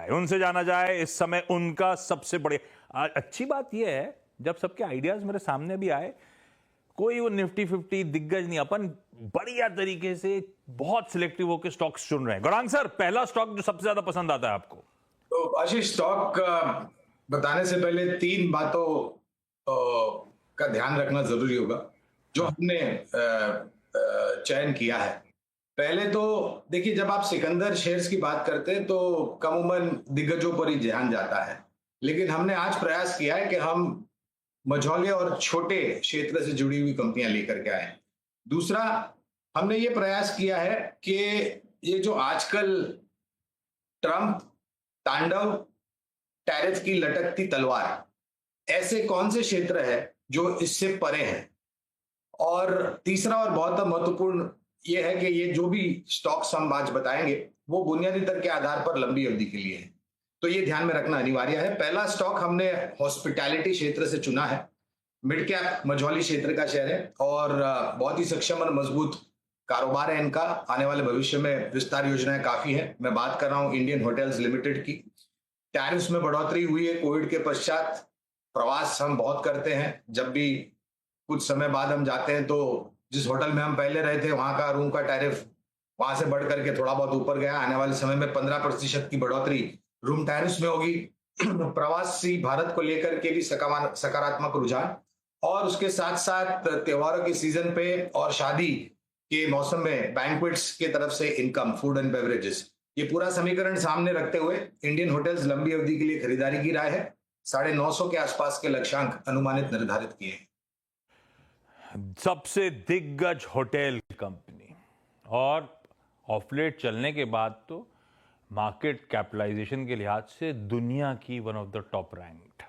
जाए, उनसे जाना जाए इस समय उनका सबसे बड़े। अच्छी बात यह है जब सबके आइडियाज मेरे सामने भी आए, कोई वो निफ्टी 50 दिग्गज नहीं, अपन बढ़िया तरीके से बहुत सिलेक्टिव होकर स्टॉक्स चुन रहे हैं। गौरांग सर, पहला स्टॉक जो सबसे ज्यादा पसंद आता है आपको? तो आशीष, स्टॉक बताने से पहले तीन बातों का ध्यान रखना जरूरी होगा जो हमने चयन किया है। पहले तो देखिए, जब आप सिकंदर शेयर्स की बात करते हैं तो कम उम्र दिग्गजों पर ही ध्यान जाता है, लेकिन हमने आज प्रयास किया है कि हम मझौले और छोटे क्षेत्र से जुड़ी हुई कंपनियां लेकर के आए। दूसरा, हमने ये प्रयास किया है कि ये जो आजकल ट्रंप तांडव, टैरिफ की लटकती तलवार, ऐसे कौन से क्षेत्र है जो इससे परे हैं। और तीसरा और बहुत महत्वपूर्ण ये है कि ये जो भी स्टॉक्स हम आज बताएंगे वो बुनियादी दर के आधार पर लंबी अवधि के लिए है, तो ये ध्यान में रखना अनिवार्य है। पहला स्टॉक हमने हॉस्पिटैलिटी क्षेत्र से चुना है। मिड कैप मझौली क्षेत्र का शेयर है और बहुत ही सक्षम और मजबूत कारोबार है इनका। आने वाले भविष्य में विस्तार योजनाएं काफी है। मैं बात कर रहा हूं इंडियन होटल्स लिमिटेड की। टैरिफ्स में बढ़ोतरी हुई है कोविड के पश्चात। प्रवास हम बहुत करते हैं, जब भी कुछ समय बाद हम जाते हैं तो जिस होटल में हम पहले रहे थे वहां का रूम का टैरिफ वहां से बढ़ करके थोड़ा बहुत ऊपर गया। आने वाले समय में 15% की बढ़ोतरी रूम टैरिफ्स में होगी। प्रवासी भारत को लेकर के भी सकारात्मक रुझान, और उसके साथ साथ त्योहारों के सीजन पे और शादी के मौसम में बैंक्वेट्स की तरफ से इनकम, फूड एंड बेवरेजेस, ये पूरा समीकरण सामने रखते हुए इंडियन होटल्स लंबी अवधि के लिए खरीदारी की राय है। 950 के आसपास के लक्ष्यांक अनुमानित निर्धारित किए हैं। सबसे दिग्गज होटल कंपनी, और ऑफलेट चलने के बाद तो मार्केट कैपिटलाइजेशन के लिहाज से दुनिया की one of the top ranked.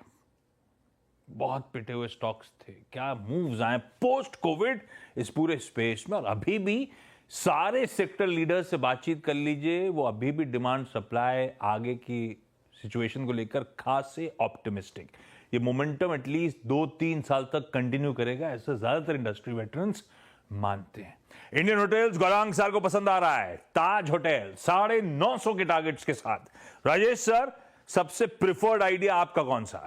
बहुत पिटे हुए स्टॉक्स थे, क्या मूव्स आए पोस्ट कोविड इस पूरे स्पेस में। और अभी भी सारे सेक्टर लीडर्स से बातचीत कर लीजिए, वो अभी भी डिमांड सप्लाई आगे की सिचुएशन को लेकर खास से ऑप्टिमिस्टिक। ये मोमेंटम एटलीस्ट 2-3 साल तक कंटिन्यू करेगा, ऐसा ज्यादातर इंडस्ट्री वेटरन्स मानते हैं। इंडियन होटल्स गौरांग सर को पसंद आ रहा है। ताज होटल 950 के टारगेट्स के साथ। राजेश सर, सबसे प्रिफर्ड आइडिया आपका कौन सा?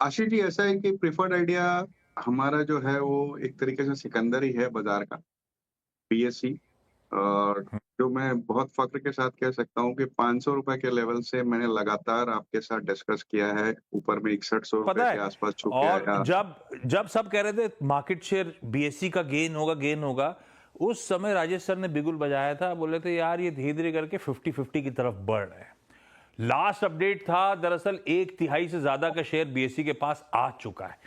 आशीष जी, ऐसा है कि प्रिफर्ड आइडिया हमारा जो है वो एक तरीके से सिकंदर ही है बाजार का, बीएससी। और जो मैं बहुत फक्र के साथ कह सकता हूँ कि 500 रुपए के लेवल से मैंने लगातार आपके साथ डिस्कस किया है, ऊपर में 6100 रुपए के आसपास छू के आया। और जब सब कह रहे थे मार्केट शेयर बीएससी का गेन होगा, उस समय राजेश सर ने बिगुल बजाया था, बोले थे यार ये धीरे धीरे करके 50-50 की तरफ बढ़ रहा है। लास्ट अपडेट था दरअसल 1/3 से ज्यादा का शेयर बीएससी के पास आ चुका है,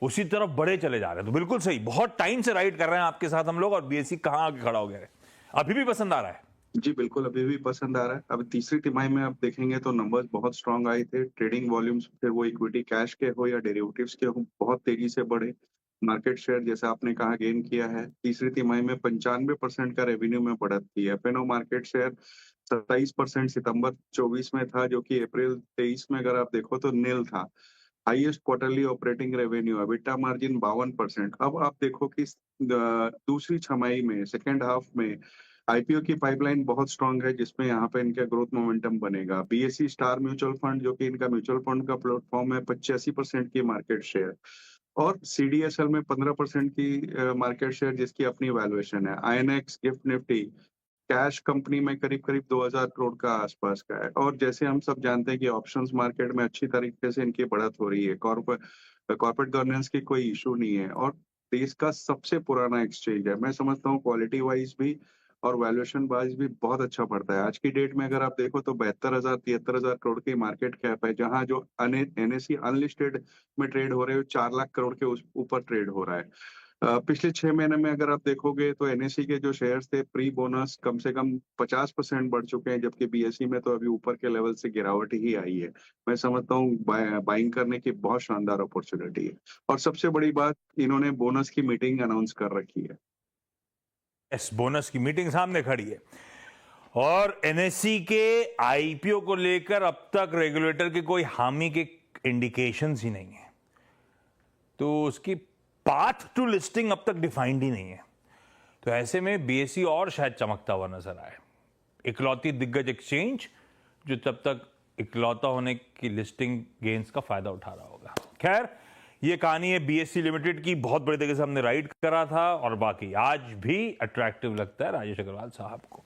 उसी तरफ बढ़े चले जा रहे हैं। तो बिल्कुल सही, बहुत टाइम से राइड कर रहे हैं आपके साथ हम लोग, और बीएससी कहां आके खड़ा हो गया है। अभी भी पसंद आ रहा है? जी बिल्कुल, अभी भी पसंद आ रहा है। अब तीसरी तिमाही में आप देखेंगे तो नंबर्स बहुत स्ट्रांग आए थे। ट्रेडिंग वॉल्यूम्स, फिर वो इक्विटी कैश के हो या डेरिवेटिव्स के हो, बहुत तेजी से बढ़े। मार्केट शेयर जैसा आपने कहा गेन किया है। तीसरी तिमाही में 95% का रेवेन्यू में बढ़त की है। एफ&ओ मार्केट शेयर 27% सितंबर 24 में था, जो कि अप्रैल 23 में अगर आप देखो तो नील था। Highest quarterly operating revenue, EBITDA margin 52%। अब आप देखो कि दूसरी छमाही में, सेकेंड हाफ में आईपीओ की पाइपलाइन बहुत स्ट्रांग है, जिसमें यहाँ पे इनका ग्रोथ मोमेंटम बनेगा। बीएससी स्टार म्यूचुअल फंड, जो कि इनका म्यूचुअल फंड का प्लेटफॉर्म है, 85% की मार्केट शेयर, और सीडीएसएल में 15% की मार्केट शेयर, जिसकी अपनी वैल्यूएशन है। INX, gift Nifty, cash company में करीब करीब 2000 करोड़ का आसपास का है। और जैसे हम सब जानते हैं कि ऑप्शंस मार्केट में अच्छी तरीके से इनकी बढ़त हो रही है। कॉर्पोरेट गवर्नेंस की कोई इशू नहीं है, और देश का सबसे पुराना एक्सचेंज है। मैं समझता हूँ क्वालिटी वाइज भी और वैल्यूएशन वाइज भी बहुत अच्छा पड़ता है। आज की डेट में अगर आप देखो तो 72,000-73,000 करोड़ की मार्केट कैप है, जहां जो एनएससी अनलिस्टेड में ट्रेड हो रहे हो 4 लाख करोड़ के ऊपर ट्रेड हो रहा है। पिछले 6 महीने में अगर आप देखोगे तो एनएससी के जो शेयर्स थे प्री बोनस कम से कम 50% बढ़ चुके हैं, जबकि बीएससी में तो अभी ऊपर के लेवल से गिरावट ही आई है। मैं समझता हूँ बाइंग करने की बहुत शानदार अपॉर्चुनिटी है। और सबसे बड़ी बात, इन्होंने बोनस की मीटिंग अनाउंस कर रखी है। इस बोनस की मीटिंग सामने खड़ी है, और एनएससी के आईपीओ को लेकर अब तक रेगुलेटर के कोई हामी के इंडिकेशंस ही नहीं है, तो उसकी पाथ टू लिस्टिंग अब तक डिफाइंड ही नहीं है। तो ऐसे में बीएससी और शायद चमकता हुआ नजर आए। इकलौती दिग्गज एक्सचेंज जो तब तक इकलौता होने की लिस्टिंग गेन्स का फायदा उठा रहा होगा। खैर, ये कहानी है बीएससी लिमिटेड की, बहुत बड़े तरीके से हमने राइड करा था और बाकी आज भी अट्रैक्टिव लगता है राजेश अग्रवाल साहब को।